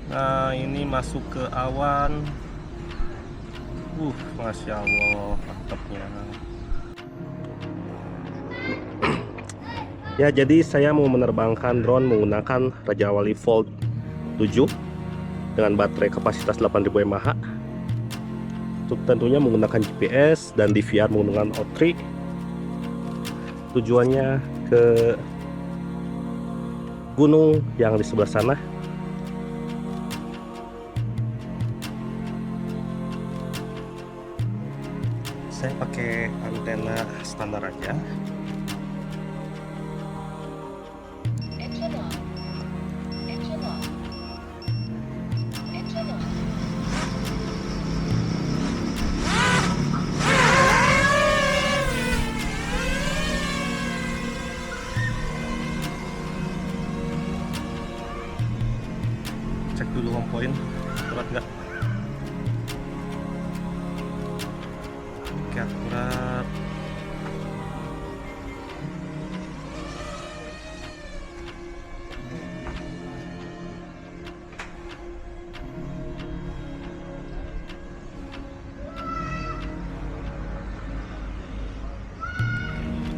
Nah, ini masuk ke awan. Masya Allah, mantapnya. Ya, jadi saya mau menerbangkan drone menggunakan Raja Wali Fold 7 dengan baterai kapasitas 8000 mAh. Untuk tentunya menggunakan GPS dan DVR menggunakan O3. Tujuannya ke gunung yang di sebelah sana. Saya pakai antena standar aja. Cek dulu home point, akurat nggak? Oke, akurat.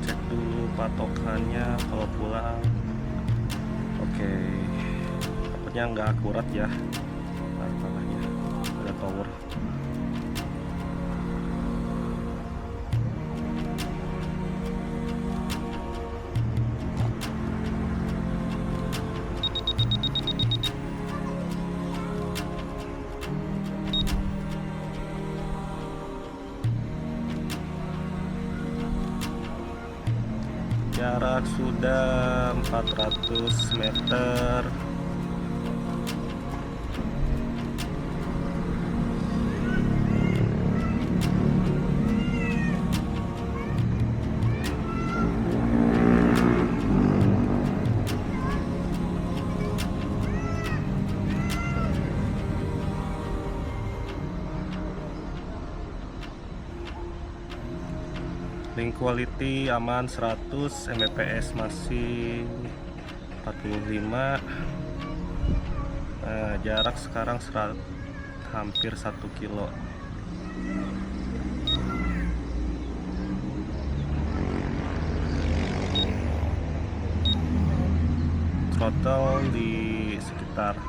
Cek dulu patokannya kalau pulang. Oke, dapatnya nggak akurat ya. Makanya ada tower. Jarak sudah 400 meter. Link quality aman 100, Mbps masih 45. Nah, jarak sekarang hampir 1 kilo. Throttle di sekitar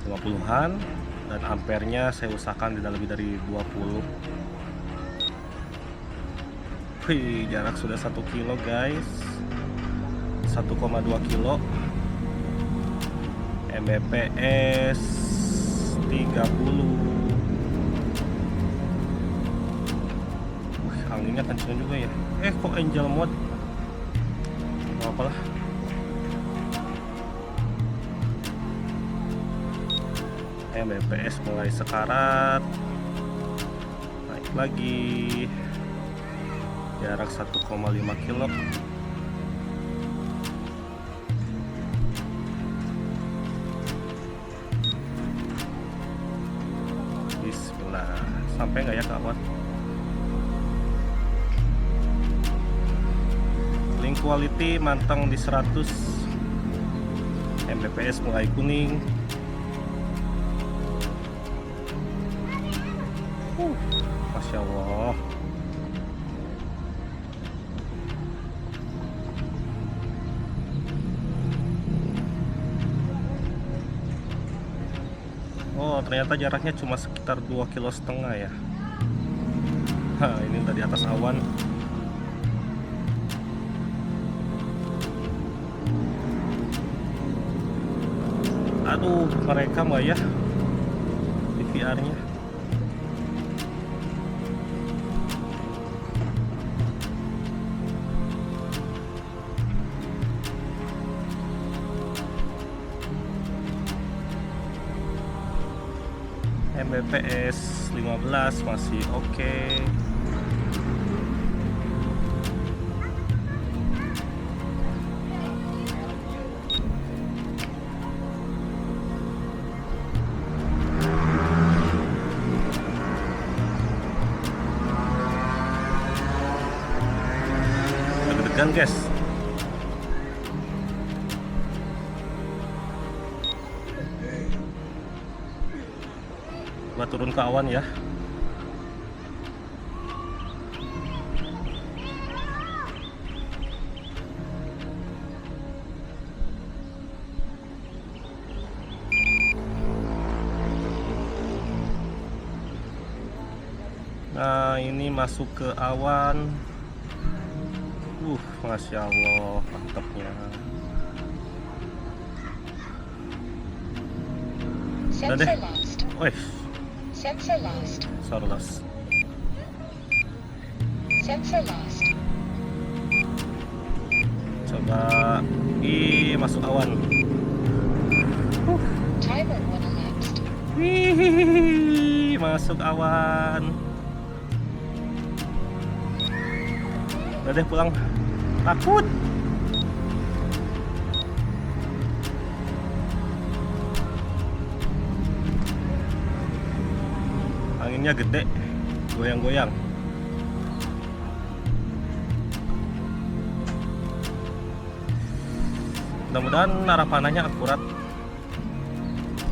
50-an dan ampernya saya usahakan tidak lebih dari 20. Wih, jarak sudah 1 kilo guys, 1,2 kilo, Mbps 30. Wih, anginnya kenceng juga ya. Kok angel mode? Gak apa-apalah. Mbps mulai sekarat, naik lagi. Jarak 1,5 kilo. Bismillah. Sampai nggak ya kawan? Link quality manteng di 100. Mbps mulai kuning. Masya Allah. Oh, ternyata jaraknya cuma sekitar 2,5 kilo ya. Ini udah di atas awan. Aduh, merekam nggak ya DVR-nya? Mbps 15 masih oke. Deg-degan guys. Coba turun ke awan ya. Nah, ini masuk ke awan. Masya Allah, mantapnya. Udah deh. Wih, Sensor lost. sorlos. Sensor lost. Coba masuk awan. Timer 1 elapsed. Wih, masuk awan. Udah deh, pulang. Takut. Anginnya gede, goyang-goyang. Mudah-mudahan arah panahnya akurat.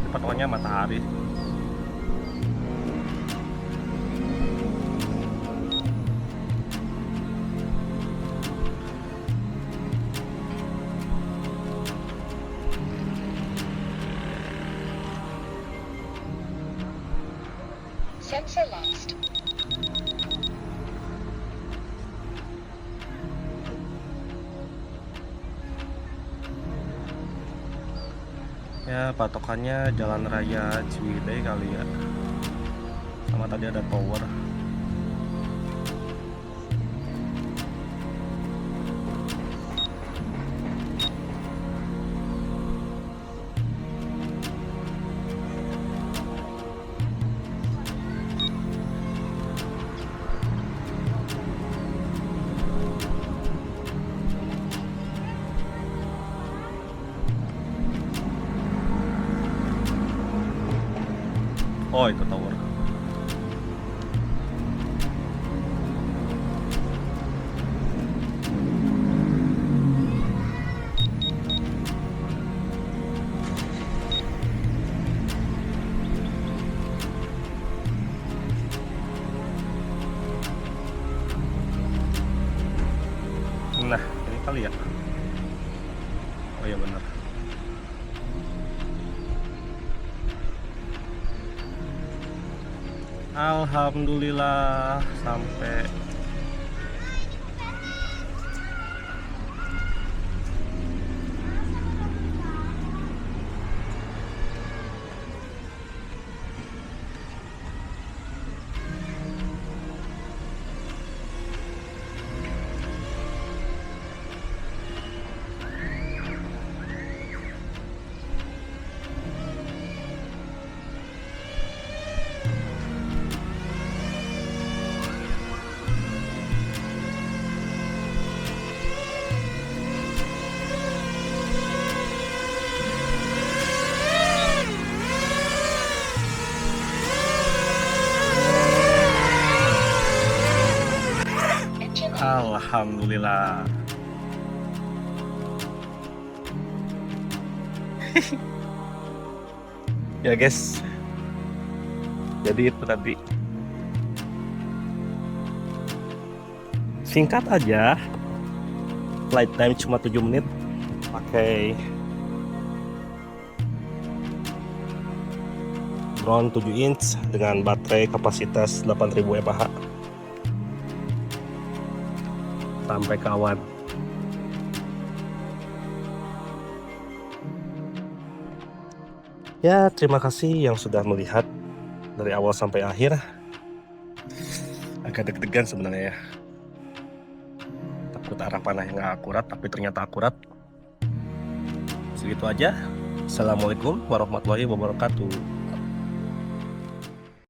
Patokannya matahari. Sensor lost. Ya, patokannya jalan raya Ciwidey kali ya. Sama tadi ada tower. Oh, itu tower. Nah, ini kali ya. Oh iya benar. Alhamdulillah sampai. Engine on. Alhamdulillah. Ya guys, jadi itu tadi singkat aja, flight time cuma 7 menit pakai drone 7 inch dengan baterai kapasitas 8000 mAh sampai ke awan. Ya, terima kasih yang sudah melihat dari awal sampai akhir. Agak deg-degan sebenarnya ya. Takut arah panah yang nggak akurat, tapi ternyata akurat. Segitu aja. Assalamualaikum warahmatullahi wabarakatuh.